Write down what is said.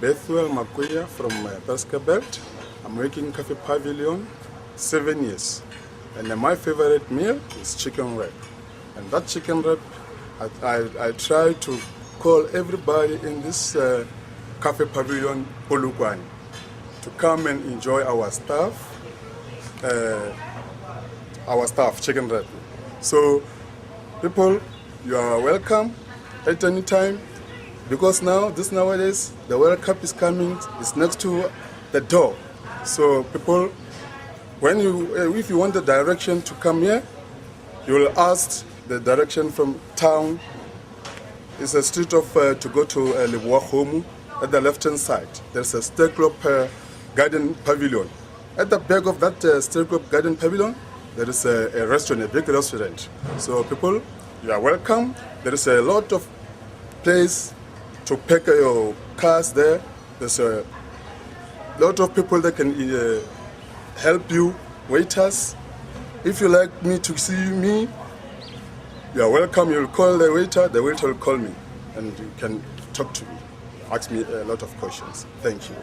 Bethuel Makuya from Basca Belt. I'm working in Cafe Pavilion 7 years. And my favorite meal is chicken wrap. And that chicken wrap, I try to call everybody in this Cafe Pavilion Polokwane to come and enjoy our stuff chicken wrap. So people, you are welcome at any time, because nowadays the World Cup is coming, it's next to the door. So people, if you want the direction to come here, you will ask the direction from town. It's a street of to go to Leboa Homu. At the left hand side, there's a Sterklop Garden Pavilion. At the back of that Sterklop Garden Pavilion, there is a restaurant, a big restaurant. So people, you are welcome. There is a lot of place to park your cars there. There's a lot of people that can help you, waiters. If you like me to see me, you are welcome. You'll call the waiter will call me, and you can talk to me, ask me a lot of questions. Thank you.